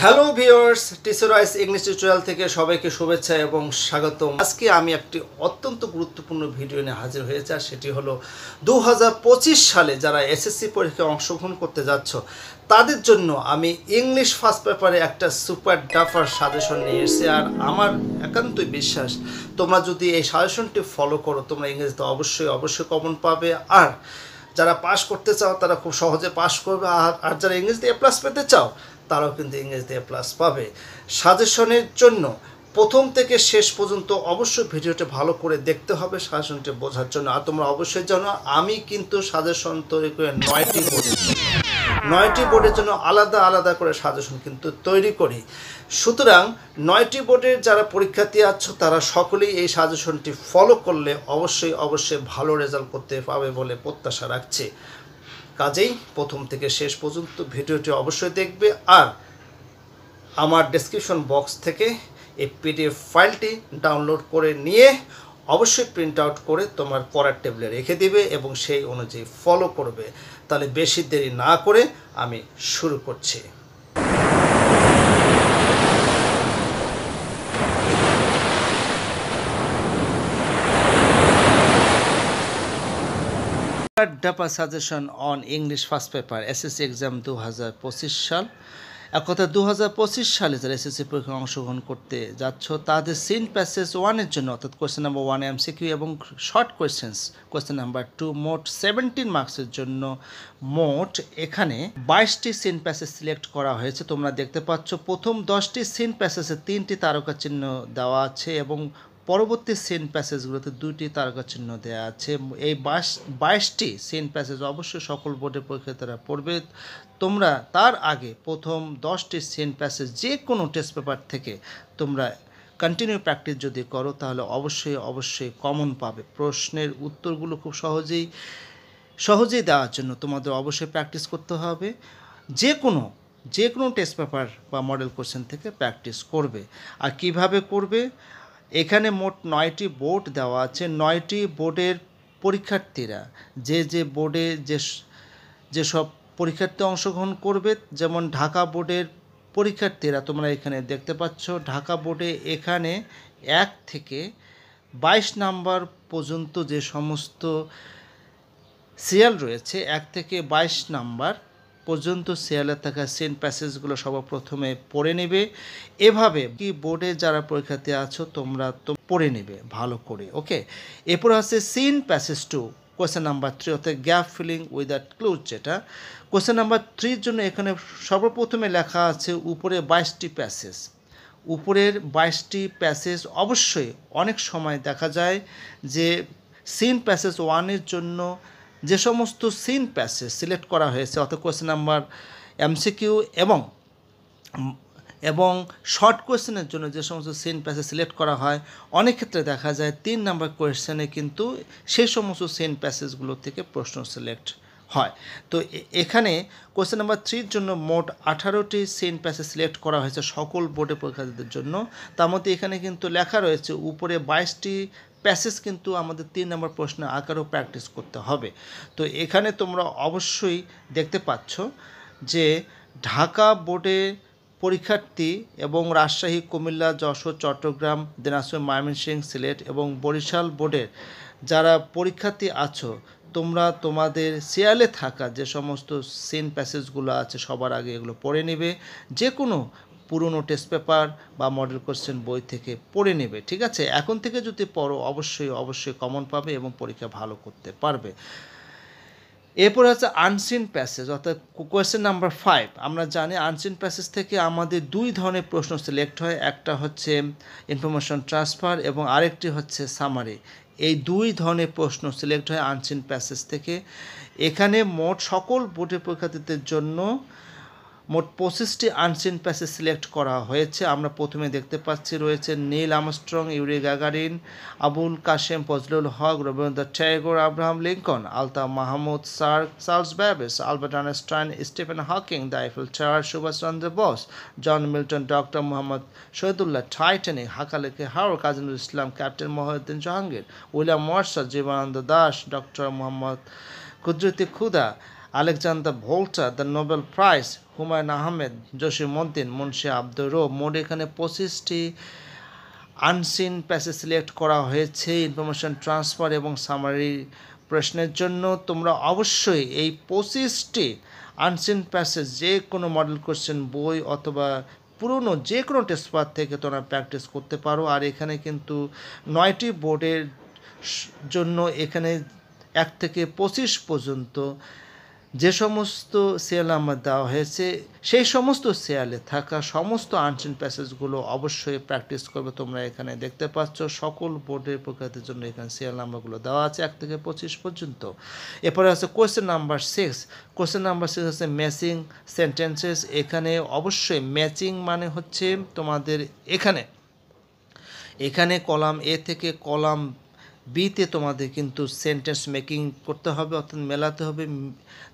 Hello viewers, টিচারাইজ English tutorial থেকে সবাইকে শুভেচ্ছা এবং স্বাগতম। আজকে আমি একটি অত্যন্ত গুরুত্বপূর্ণ ভিডিও নিয়ে হাজির হয়েছি, আর সেটি হলো 2025 সালে যারা এসএসসি পরীক্ষায় অংশগ্রহণ করতে যাচ্ছ তাদের জন্য আমি ইংলিশ ফার্স্ট পেপারে একটা সুপার ডাফার সাজেশন নিয়ে এসেছি। আর আমার একান্তই বিশ্বাস তোমরা যদি এই সাজেশনটি ফলো করো তোমরা ইংরেজিতে অবশ্যই কমন পাবে। আর যারা পাস করতে চাও তারা খুব সহজে পাস করবে, আর যারা ইংরেজিতে এ প্লাস পেতে চাও তারাও কিন্তু ইংরেজিতে এ প্লাস পাবে। সাজেশনের জন্য প্রথম থেকে শেষ পর্যন্ত অবশ্যই ভিডিওটা ভালো করে দেখতে হবে সাজেশনটি বোঝার জন্য। আর তোমরা অবশ্যই জানো আমি কিন্তু সাজেশন তৈরি করে 9টি বোর্ডের জন্য আলাদা আলাদা করে সাজেশন কিন্তু তৈরি করি। সুতরাং 9টি বোর্ডের যারা পরীক্ষার্থী আছো তারা সকলেই এই সাজেশনটি ফলো করলে অবশ্যই ভালো রেজাল্ট করতে পাবে বলে প্রত্যাশা রাখছি। কাজেই প্রথম থেকে শেষ পর্যন্ত ভিডিওটি অবশ্যই দেখবে। আর আমার ডেসক্রিপশন বক্স থেকে এই পিডিএফ ফাইলটি ডাউনলোড করে নিয়ে অবশ্যই প্রিন্ট আউট করে তোমার পড়ার টেবিলে রেখে দিবে এবং সেই অনুযায়ী ফলো করবে। তাহলে বেশি দেরি না করে আমি শুরু করছি। ডাপা suggestion on English first paper SSC exam 2025 সাল। এক কথা 2025 সালে যারা এসএসসি পরীক্ষায় অংশগ্রহণ করতে যাচ্ছ তাদের সিন প্যাসেজ 1-এর জন্য অর্থাৎ কোয়েশ্চেন নাম্বার 1 এমসিকিউ এবং শর্ট কোয়েশ্চেন নাম্বার 2 মোট 17 মার্কসের জন্য মোট এখানে 22টি সিন প্যাসেজ সিলেক্ট করা হয়েছে। তোমরা দেখতে পাচ্ছ প্রথম 10টি সিন প্যাসেজে 3টি তারকা চিহ্ন দেওয়া আছে এবং পরবর্তী সিন প্যাসেজগুলোতে 2টি তারকা চিহ্ন দেওয়া আছে। এই 22টি সিন প্যাসেজ অবশ্যই সকল বোর্ডের পরীক্ষার্থীরা পড়বে। তোমরা তার আগে প্রথম 10টি সিন প্যাসেজ যে কোনো টেস্ট পেপার থেকে তোমরা কন্টিনিউ প্র্যাকটিস যদি করো তাহলে অবশ্যই কমন পাবে। প্রশ্নের উত্তরগুলো খুব সহজেই দেওয়ার জন্য তোমাদের অবশ্যই প্র্যাকটিস করতে হবে। যে কোনো টেস্ট পেপার বা মডেল কোশ্চেন থেকে প্র্যাকটিস করবে। আর কিভাবে করবে, এখানে মোট 9টি বোর্ড দেওয়া আছে। 9টি বোর্ডের পরীক্ষার্থীরা যে বোর্ডে যেসব পরীক্ষার্থী অংশগ্রহণ করবে, যেমন ঢাকা বোর্ডের পরীক্ষার্থীরা তোমরা এখানে দেখতে পাচ্ছ ঢাকা বোর্ডে এখানে 1 থেকে 22 নাম্বার পর্যন্ত যে সমস্ত সিরিয়াল রয়েছে 1 থেকে 22 নাম্বার পর্যন্ত সিরিয়ালে থাকা সিন প্যাসেজগুলো সর্বপ্রথমে পড়ে নেবে। এভাবে কি বোর্ডে যারা পরীক্ষার্থী আছো তোমরা তো পড়ে নেবে ভালো করে। ওকে, এরপর আছে সিন প্যাসেজ 2 কোয়েশ্চেন নাম্বার 3 অর্থাৎ গ্যাপ ফিলিং উইদাউট ক্লুজ, যেটা কোয়েশ্চেন নাম্বার 3 জন্য এখানে সর্বপ্রথমে লেখা আছে উপরের 22টি প্যাসেজ অবশ্যই অনেক সময় দেখা যায় যে সিন প্যাসেজ 1-এর জন্য যে সমস্ত সিন প্যাসেজ সিলেক্ট করা হয়েছে অর্থাৎ কোয়েশ্চেন নাম্বার এমসিকিউ এবং শর্ট কোয়েশ্চেনের জন্য যে সমস্ত সিন প্যাসেজ সিলেক্ট করা হয় অনেক ক্ষেত্রে দেখা যায় 3 নাম্বার কোয়েশ্চেনে কিন্তু সেই সমস্ত সিন প্যাসেজগুলো থেকে প্রশ্ন সিলেক্ট হয়। তো এখানে কোয়েশ্চেন নাম্বার 3-র জন্য মোট 18টি সিন প্যাসেজ সিলেক্ট করা হয়েছে সকল বোর্ডের পরীক্ষার্থীদের জন্য। তার মধ্যে এখানে কিন্তু লেখা রয়েছে উপরে 22টি প্যাসেজ কিন্তু আমাদের 3 নম্বর প্রশ্নের আকারেও প্র্যাকটিস করতে হবে। তো এখানে তোমরা অবশ্যই দেখতে পাচ্ছ যে ঢাকা বোর্ডে পরীক্ষার্থী এবং রাজশাহী, কুমিল্লা, যশোর, চট্টগ্রাম, দিনাজপুর, ময়মনসিংহ, সিলেট এবং বরিশাল বোর্ডের যারা পরীক্ষার্থী আছো তোমরা তোমাদের সিরিয়ালে থাকা যে সমস্ত সিন প্যাসেজগুলো আছে সবার আগে এগুলো পড়ে নেবে। যে কোনো পুরনো টেস্ট পেপার বা মডেল কোশ্চেন বই থেকে পড়ে নেবে, ঠিক আছে? এখন থেকে যদি পড়ো অবশ্যই কমন পাবে এবং পরীক্ষা ভালো করতে পারবে। এরপর হচ্ছে আনসিন প্যাসেজ অর্থাৎ কোয়েশ্চেন নাম্বার 5। আমরা জানি আনসিন প্যাসেজ থেকে আমাদের 2 ধরনের প্রশ্ন সিলেক্ট হয়, একটা হচ্ছে ইনফরমেশন ট্রান্সফার এবং আরেকটি হচ্ছে সামারি। এই 2 ধরনের প্রশ্ন সিলেক্ট হয় আনসিন প্যাসেজ থেকে। এখানে মোট সকল বোর্ডের পরীক্ষার্থীদের জন্য মোট 25টি আনসিন প্যাসেজ সিলেক্ট করা হয়েছে। আমরা প্রথমে দেখতে পাচ্ছি রয়েছে Neil Armstrong, Yuri Gagarin, Abul Kashem Fazlul Haque, Rabindranath Tagore, Abraham Lincoln, Altaf Mahmud, Charles Babbage, Albert Einstein, Stephen Hawking, the Eiffel Tower, Subhas Chandra Bose, John Milton, doctor Mohammad Shahidullah, Titanic, Hakaluki Haor, Kazi Nazrul Islam, captain Mohiuddin Jahangir, William Watson, Jibanananda Das, doctor Mohammad Qudrat Khuda, Alexander Volta, the Nobel Prize, Humayun Ahmed, Jasimuddin, Munshi Abdur Rob. মোট এখানে 25টি unseen passage select করা হয়েছে information transfer এবং summary প্রশ্নের জন্য। তোমরা অবশ্যই এই 25টি আনসিন প্যাসেজ যে কোনো মডেল কোশ্চেন বই অথবা পুরনো যে কোনো টেস্ট পেপার থেকে তোমরা প্র্যাকটিস করতে পারো। আর এখানে কিন্তু 9টি বোর্ডের জন্য এখানে 1 থেকে 25 পর্যন্ত যে সমস্ত সিরিয়াল নাম্বার দেওয়া হয়েছে সেই সমস্ত সিরিয়ালে থাকা সমস্ত আনসিন প্যাসেজগুলো অবশ্যই প্র্যাকটিস করবে। তোমরা এখানে দেখতে পাচ্ছ সকল বোর্ডের পরীক্ষার্থীর জন্য এখানে সিরিয়াল নাম্বারগুলো দেওয়া আছে 1 থেকে 25 পর্যন্ত। এরপরে আছে কোয়েশ্চেন নাম্বার 6। কোয়েশ্চেন নাম্বার 6 হচ্ছে ম্যাচিং সেন্টেন্সেস। এখানে অবশ্যই ম্যাচিং মানে হচ্ছে তোমাদের এখানে কলাম এ থেকে কলাম বিতে তোমাদের কিন্তু সেন্টেন্স মেকিং করতে হবে, অর্থাৎ মেলাতে হবে,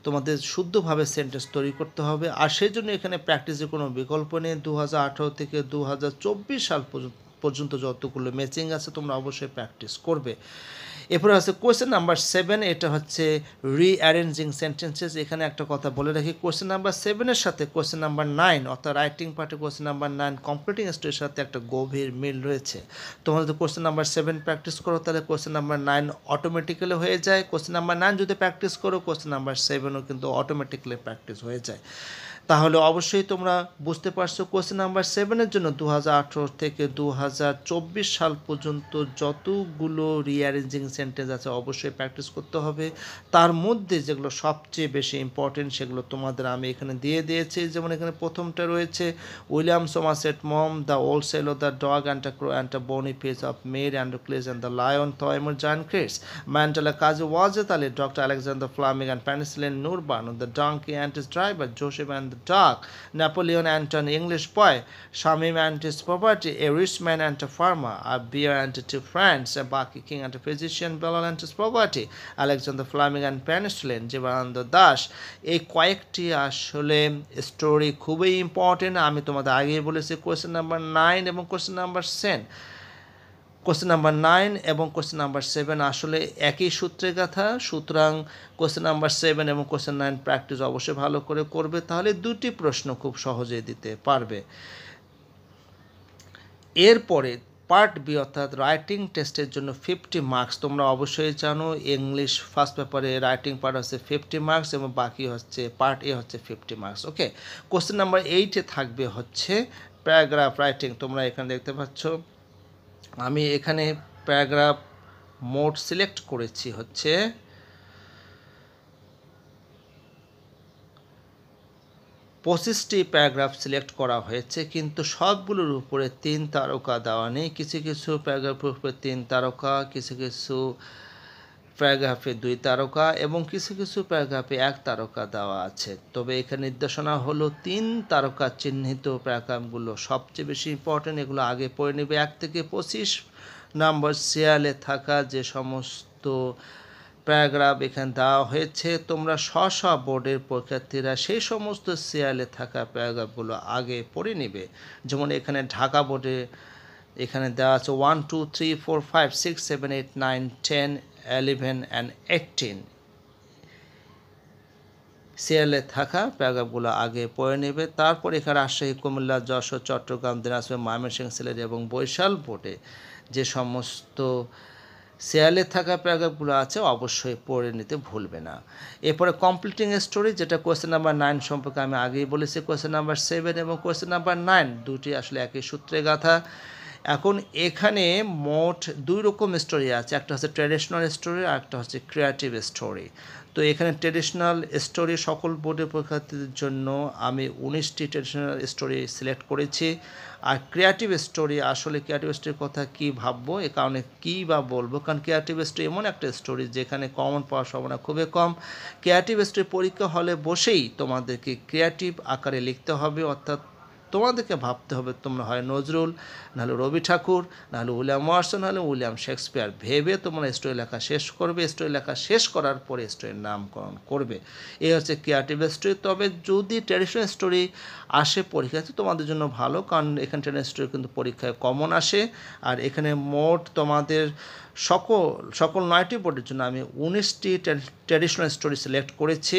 তোমাদের শুদ্ধভাবে সেন্টেন্স তৈরি করতে হবে। আর সেই জন্য এখানে প্র্যাকটিসের কোনো বিকল্প নেই। 2018 থেকে 2024 সাল পর্যন্ত যতগুলো ম্যাচিং আছে তোমরা অবশ্যই প্র্যাকটিস করবে। এরপরে আছে কোয়েশ্চেন নাম্বার 7। এটা হচ্ছে রিঅ্যারেঞ্জিং সেন্টেন্সেস। এখানে একটা কথা বলে রাখি, কোয়েশ্চেন নাম্বার 7-এর সাথে কোয়েশ্চেন নাম্বার 9 অর্থাৎ রাইটিং পার্টে কোয়েশ্চেন নাম্বার 9 কমপ্লিটিং স্টোরির সাথে একটা গভীর মিল রয়েছে। তোমরা যদি কোয়েশ্চেন নাম্বার 7 প্র্যাকটিস করো তাহলে কোয়েশ্চেন নাম্বার 9 অটোমেটিক্যালি হয়ে যায়। কোয়েশ্চেন নাম্বার 9 যদি প্র্যাকটিস করো কোয়েশ্চেন নাম্বার 7ও কিন্তু অটোমেটিক্যালি প্র্যাকটিস হয়ে যায়। তাহলে অবশ্যই তোমরা বুঝতে পারছো কোয়েশ্চেন নাম্বার 7-এর জন্য 2018 থেকে 2024 সাল পর্যন্ত যতগুলো রিঅ্যারেঞ্জিং সেন্টেন্স আছে অবশ্যই প্র্যাকটিস করতে হবে। তার মধ্যে যেগুলো সবচেয়ে বেশি ইম্পর্টেন্ট সেগুলো তোমাদের আমি এখানে দিয়ে দিয়েছি। যেমন এখানে প্রথমটা রয়েছে William Somerset Maugham, the old sell of the dog and the crow and the bunny page of maid and clays and the lion, থয়মুর জান ক্রেটস, Mandela Kazi Wajed Ali, doctor Alexander Fleming and penicillin নুরবান, the donkey and his driver, Joseph and the dog, Napoleon and an English boy, Shamim and his property, a rich man and a farmer, a bear and two friends, a Baki king and a physician, Belal and his property, Alexander Fleming and Penicillin, Jivanand Das। এই কয়েকটি আসলে story খুবই important. আমি তোমাদের আগেই বলেছি question number 9 এবং question number 10, question number 9 এবং কোয়েশ্চেন নাম্বার 7 আসলে একই সূত্রে গাথা। সুতরাং কোয়েশ্চেন নাম্বার 7 এবং কোয়েশ্চেন 9 প্র্যাকটিস অবশ্যই ভালো করে করবে, তাহলে দুটি প্রশ্ন খুব সহজেই দিতে পারবে। এরপরে পার্ট বি অর্থাৎ রাইটিং টেস্টের জন্য 50 মার্কস। তোমরা অবশ্যই জানো ইংলিশ ফার্স্ট পেপারে রাইটিং পার্ট হচ্ছে 50 মার্কস এবং বাকি হচ্ছে পার্ট এ হচ্ছে 50 মার্কস। ওকে, কোয়েশ্চেন নাম্বার 8-এ থাকবে হচ্ছে প্যারাগ্রাফ রাইটিং। তোমরা এখানে দেখতে পাচ্ছ আমি এখানে প্যারাগ্রাফ মোড সিলেক্ট করেছি হচ্ছে 25টি প্যারাগ্রাফ সিলেক্ট করা হয়েছে, কিন্তু সবগুলোর উপরে 3 তারকা দেওয়া নেই। কিছু কিছু প্যারাগ্রাফের উপরে 3 তারকা, কিছু কিছু প্যারাগ্রাফে 2 তারকা এবং কিছু কিছু প্যারাগ্রাফে 1 তারকা দেওয়া আছে। তবে এখানে নির্দেশনা হলো 3 তারকা চিহ্নিত প্যারাগ্রাফগুলো সবচেয়ে বেশি ইম্পর্টেন্ট, এগুলো আগে পড়ে নেবে। 1 থেকে 25 নম্বর সিরিয়ালে থাকা যে সমস্ত প্যারাগ্রাফ এখানে দেওয়া হয়েছে তোমরা স্ব বোর্ডের পরীক্ষার্থীরা সেই সমস্ত সিরিয়ালে থাকা প্যারাগ্রাফগুলো আগে পড়ে নেবে। যেমন এখানে ঢাকা বোর্ডে এখানে দেওয়া আছে 1 2 3 4 5 6 7 8 9 10 11 and 18 সিরিয়ালে থাকা প্যারাগ্রাফগুলো আগে পড়ে নেবে। তারপর এখানে রাজশাহী, কুমিল্লা, যশোর, চট্টগ্রাম, দিনাজপুর, ময়মনসিংহ, সিলেট এবং বরিশাল বোর্ডে যে সমস্ত সিরিয়ালে থাকা প্যারাগ্রাফগুলো আছে অবশ্যই পড়ে নিতে ভুলবে না। এরপরে কমপ্লিটিং স্টোরি, যেটা কোয়েশ্চেন নাম্বার 9 সম্পর্কে আমি আগেই বলেছি। কোয়েশ্চেন নাম্বার 7 এবং কোয়েশ্চেন নাম্বার 9 দুটি আসলে একই সূত্রে গাথা। এখন এখানে মোট 2 রকম স্টোরি আছে, একটা হচ্ছে ট্র্যাডিশনাল স্টোরি আর একটা হচ্ছে ক্রিয়েটিভ স্টোরি। তো এখানে ট্র্যাডিশনাল স্টোরি সকল বোর্ডের পরীক্ষার্থীদের জন্য আমি 19টি ট্র্যাডিশনাল স্টোরি সিলেক্ট করেছি। আর ক্রিয়েটিভ স্টোরি, আসলে ক্রিয়েটিভ স্টোরির কথা কী ভাববো, এ কারণে কী বা বলবো, কারণ ক্রিয়েটিভ স্টোরি এমন একটা স্টোরি যেখানে কমন পাওয়ার সম্ভাবনা খুবই কম। ক্রিয়েটিভ স্টোরি পরীক্ষা হলে বসেই তোমাদেরকে ক্রিয়েটিভ আকারে লিখতে হবে, অর্থাৎ তোমাদেরকে ভাবতে হবে তোমরা হয় নজরুল, নাহলে রবি ঠাকুর, নাহলে উইলিয়াম ওয়াটসন, নাহলে উইলিয়াম শেক্সপিয়ার ভেবে তোমরা স্টোরি লেখা শেষ করবে। স্টোরি লেখা শেষ করার পরে স্টোরির নামকরণ করবে। এই হচ্ছে ক্রিয়েটিভ স্টোরি। তবে যদি ট্র্যাডিশনাল স্টোরি আসে পরীক্ষাতে তোমাদের জন্য ভালো, কারণ এখানে ট্র্যাডিশনাল স্টোরি কিন্তু পরীক্ষায় কমন আসে। আর এখানে মোট তোমাদের সকল 9টি বোর্ডের জন্য আমি 19টি ট্র্যাডিশনাল স্টোরি সিলেক্ট করেছি।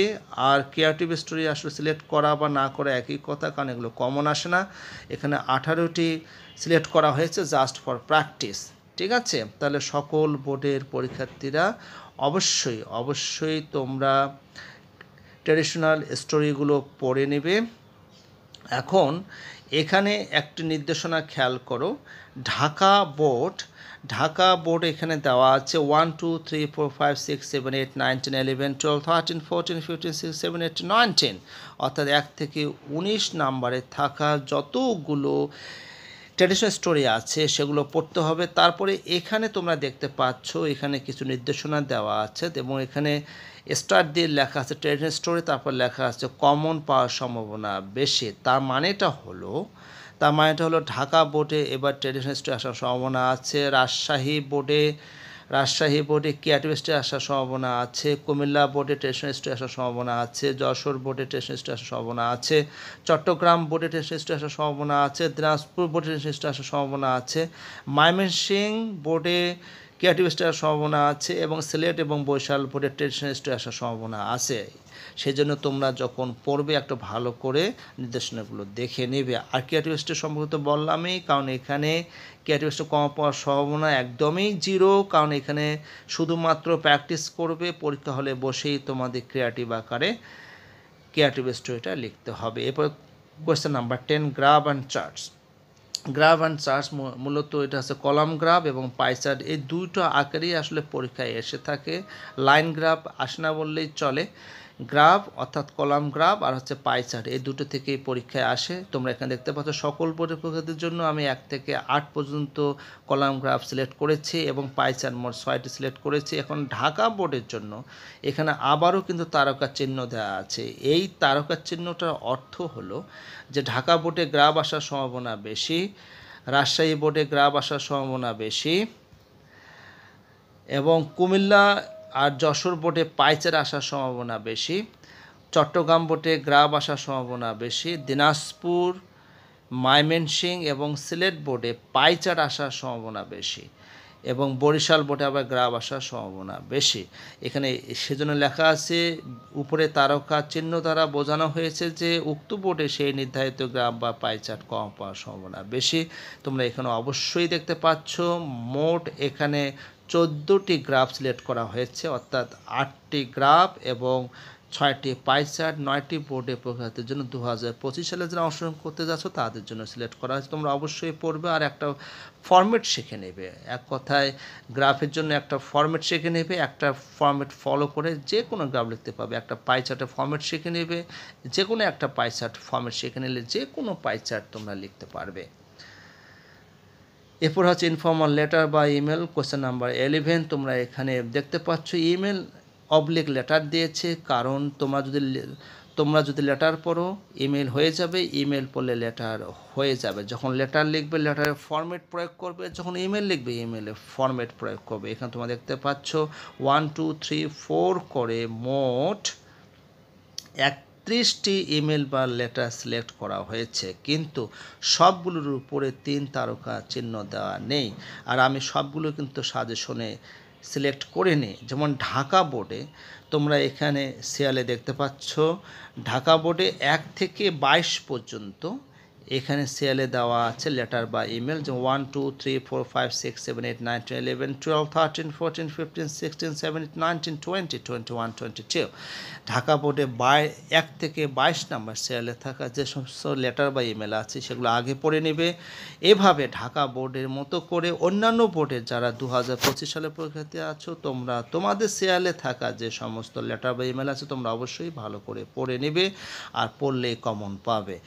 আর ক্রিয়েটিভ স্টোরি আসলে সিলেক্ট করা বা না করা একই কথা, কারণ এগুলো কমন আসে না। এখানে 18টি সিলেক্ট করা হয়েছে জাস্ট ফর প্র্যাকটিস। ঠিক আছে, তাহলে সকল বোর্ডের পরীক্ষার্থীরা অবশ্যই তোমরা ট্র্যাডিশনাল স্টোরিগুলো পড়ে নেবে। এখন এখানে একটি নির্দেশনা খেয়াল করো, ঢাকা বোর্ড এখানে দেওয়া আছে 1 2 3 4 5 6 7 8 9 10 11 12 13 14 15 16 17 18 19, অর্থাৎ 1 থেকে 19 নাম্বারে থাকা যতগুলো ট্র্যাডিশনাল স্টোরি আছে সেগুলো পড়তে হবে। তারপরে এখানে তোমরা দেখতে পাচ্ছ এখানে কিছু নির্দেশনা দেওয়া আছে এবং এখানে স্টার্ট দিয়ে লেখা আছে ট্র্যাডিশনাল স্টোরি, তারপর লেখা আছে কমন পাওয়ার সম্ভাবনা বেশি। তার মানেটা হলো ঢাকা বোর্ডে এবার ট্র্যাডিশনাল স্টোরি আসার সম্ভাবনা আছে, রাজশাহী বোর্ডে ক্রিয়েটিভ স্টোরি আসার সম্ভাবনা আছে, কুমিল্লা বোর্ডে ট্র্যাডিশনাল স্টোরি আসার সম্ভাবনা আছে, যশোর বোর্ডে ট্র্যাডিশনাল স্টোরি আসার সম্ভাবনা আছে, চট্টগ্রাম বোর্ডে ট্র্যাডিশনাল স্টোরি আসার সম্ভাবনা আছে, দিনাজপুর বোর্ডে ট্র্যাডিশনাল স্টোরি আসার সম্ভাবনা আছে, ময়মনসিংহ বোর্ডে ক্রিয়েটিভ স্টোরি আসার সম্ভাবনা আছে এবং সিলেট এবং বরিশাল বোর্ডে ট্র্যাডিশনাল স্টোরি আসার সম্ভাবনা আছে। সেই জন্য তোমরা যখন পড়বে একটু ভালো করে নির্দেশনাগুলো দেখে নেবে। আর ক্রিয়েটিভ স্টোরি সম্পর্কে তো বললামই, কারণ এখানে ক্রিয়েটিভ স্টোরি কম পাওয়ার সম্ভাবনা একদমই 0, কারণ এখানে শুধুমাত্র প্র্যাকটিস করবে, পরীক্ষা হলে বসেই তোমাদের ক্রিয়েটিভ আকারে ক্রিয়েটিভ স্টোরিটা লিখতে হবে। এরপর question number 10, graph and charts মূলত এটা হচ্ছে কলাম গ্রাফ এবং পাই চার্ট, এই দুটো আকারেই আসলে পরীক্ষায় এসে থাকে। লাইন গ্রাফ আসে না বললেই চলে। গ্রাফ অর্থাৎ কলাম গ্রাফ আর হচ্ছে পাই চার্ট, এই দুটো থেকেই পরীক্ষায় আসে। তোমরা এখানে দেখতে পাচ্ছ সকল বোর্ডের পরীক্ষার্থীর জন্য আমি 1 থেকে 8 পর্যন্ত কলাম গ্রাফ সিলেক্ট করেছি এবং পাই চার্ট মোট 6টি সিলেক্ট করেছি। এখন ঢাকা বোর্ডের জন্য এখানে আবারও কিন্তু তারকা চিহ্ন দেওয়া আছে। এই তারকা চিহ্নটার অর্থ হলো যে ঢাকা বোর্ডে গ্রাফ আসার সম্ভাবনা বেশি, রাজশাহী বোর্ডে গ্রাফ আসার সম্ভাবনা বেশি এবং কুমিল্লা আর যশোর বোর্ডে পাইচার আসার সম্ভাবনা বেশি, চট্টগ্রাম বোর্ডে গ্রাফ আসার সম্ভাবনা বেশি, দিনাজপুর, ময়মনসিংহ এবং সিলেট বোর্ডে পাইচার আসার সম্ভাবনা বেশি এবং বরিশাল বোর্ডে আবার গ্রাফ আসার সম্ভাবনা বেশি। এখানে সেজন্য লেখা আছে উপরে তারকা চিহ্ন দ্বারা বোঝানো হয়েছে যে উক্ত বোর্ডে সেই নির্ধারিত গ্রাফ বা পাইচার্ট কম পাওয়ার সম্ভাবনা বেশি। তোমরা এখানে অবশ্যই দেখতে পাচ্ছ মোট এখানে 14টি গ্রাফ সিলেক্ট করা হয়েছে, অর্থাৎ 8টি গ্রাফ এবং 6টি পাই চার্ট 9টি বোর্ডে পরীক্ষার্থীর জন্য 2025 সালে যারা অংশগ্রহণ করতে যাচ্ছ তাদের জন্য সিলেক্ট করা হয়েছে। তোমরা অবশ্যই পড়বে আর একটা ফরম্যাট শিখে নেবে। এক কথায় গ্রাফের জন্য একটা ফরম্যাট শিখে নেবে, একটা ফরম্যাট ফলো করে যে কোনো গ্রাফ লিখতে পারবে। একটা পাই চার্টের ফরম্যাট শিখে নেবে, যে কোনো একটা পাই চার্ট ফরম্যাট শিখে নিলে যে কোনো পাই চার্ট তোমরা লিখতে পারবে। এরপর হচ্ছে ইনফর্মাল লেটার বা ইমেল, কোয়েশ্চেন নাম্বার 11। তোমরা এখানে দেখতে পাচ্ছ ইমেল অবলিক লেটার দিয়েছে, কারণ তোমরা যদি লেটার পড়ো ইমেল হয়ে যাবে, ইমেল পড়লে লেটার হয়ে যাবে। যখন লেটার লিখবে লেটারের ফরম্যাট প্রয়োগ করবে, যখন ইমেল লিখবে ইমেলের ফরম্যাট প্রয়োগ করবে। এখানে তোমরা দেখতে পাচ্ছ 1 2 3 4 করে মোট 31টি ইমেল বা লেটার সিলেক্ট করা হয়েছে, কিন্তু সবগুলোর উপরে 3 তারকা চিহ্ন দেওয়া নেই। আর আমি সবগুলো কিন্তু সাজেশনে সিলেক্ট করে নিই। যেমন ঢাকা বোর্ডে তোমরা এখানে সিয়ালে দেখতে পাচ্ছ ঢাকা বোর্ডে 1 থেকে 22 পর্যন্ত এখানে সিয়ালে দেওয়া আছে লেটার বা ইমেল, যেমন 1 2 3 4 5 6 7 8 9 10 11 12 13 14 15 16 17 19 20 21 22। ঢাকা বোর্ডে 1 থেকে 22 নাম্বার সিরিয়ালে থাকা যে সমস্ত লেটার বা ইমেল আছে সেগুলো আগে পড়ে নেবে। এভাবে ঢাকা বোর্ডের মতো করে অন্যান্য বোর্ডের যারা 2025 সালে পরীক্ষার্থী আছো তোমরা তোমাদের সিরিয়ালে থাকা যে সমস্ত লেটার বা ইমেল আছে তোমরা অবশ্যই ভালো করে পড়ে নেবে, আর পড়লেই কমন পাবে।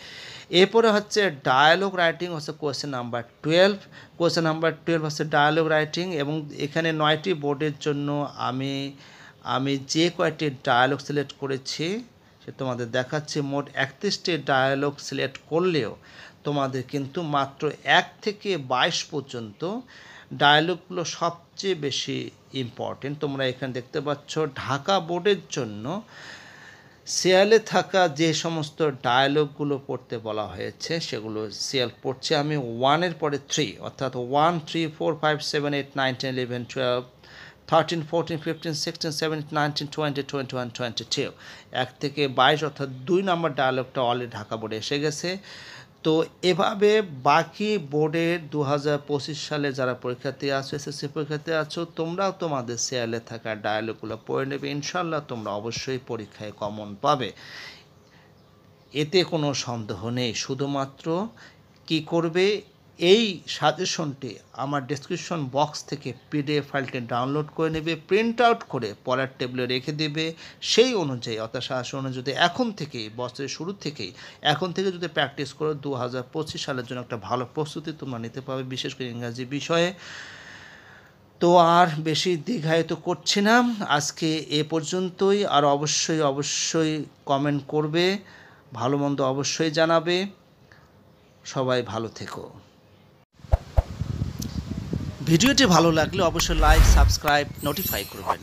এরপরে হচ্ছে ডায়ালগ রাইটিং হচ্ছে কোয়েশ্চেন নাম্বার 12। কোয়েশ্চেন নাম্বার 12 হচ্ছে ডায়ালগ রাইটিং এবং এখানে 9টি বোর্ডের জন্য আমি যে কয়েকটি ডায়ালগ সিলেক্ট করেছি তোমাদের দেখাচ্ছে মোট 31টি ডায়ালগ সিলেক্ট করলেও তোমাদের কিন্তু মাত্র 1 থেকে 22 পর্যন্ত ডায়ালগগুলো সবচেয়ে বেশি ইম্পর্টেন্ট। তোমরা এখানে দেখতে পাচ্ছ ঢাকা বোর্ডের জন্য সিএলে থাকা যে সমস্ত ডায়ালগগুলো পড়তে বলা হয়েছে সেগুলো সিএল পড়ছে আমি 1-এর পরে 3, অর্থাৎ 1, 3, 4, 5, 7, 8, 9, 10, 11, 12, 13, 14, 15, 16, 17, 19, 20, 21, 22 1 থেকে 22 অর্থাৎ 2 নম্বর ডায়ালগটা অলরেডি ঢাকা বোর্ডে এসে গেছে। তো এভাবে বাকি বোর্ডের 2025 সালে যারা পরীক্ষার্থী আছো, এসএসসি পরীক্ষার্থী আছো, তোমরাও তোমাদের সিএলে থাকা ডায়ালগগুলো পড়ে নেবে। ইনশাল্লাহ তোমরা অবশ্যই পরীক্ষায় কমন পাবে, এতে কোনো সন্দেহ নেই। শুধুমাত্র কি করবে, এই সাজেশনটি আমার ডেসক্রিপশন বক্স থেকে পিডিএফ ফাইলটি ডাউনলোড করে নেবে, প্রিন্ট আউট করে পড়ার টেবিলে রেখে দেবে। সেই অনুযায়ী অর্থাৎ সাজেশন অনুযায়ী যদি এখন থেকেই, বছরের শুরু থেকেই এখন থেকে যদি প্র্যাকটিস করো, 2025 সালের জন্য একটা ভালো প্রস্তুতি তোমরা নিতে পারবে, বিশেষ করে ইংরাজি বিষয়ে। তো আর বেশি দীর্ঘায়িত করছি না, আজকে এ পর্যন্তই। আর অবশ্যই কমেন্ট করবে, ভালো মন্দ অবশ্যই জানাবে। সবাই ভালো থেকো। ভিডিওটি ভালো লাগলে অবশ্যই লাইক, সাবস্ক্রাইব, নোটিফাই করবেন।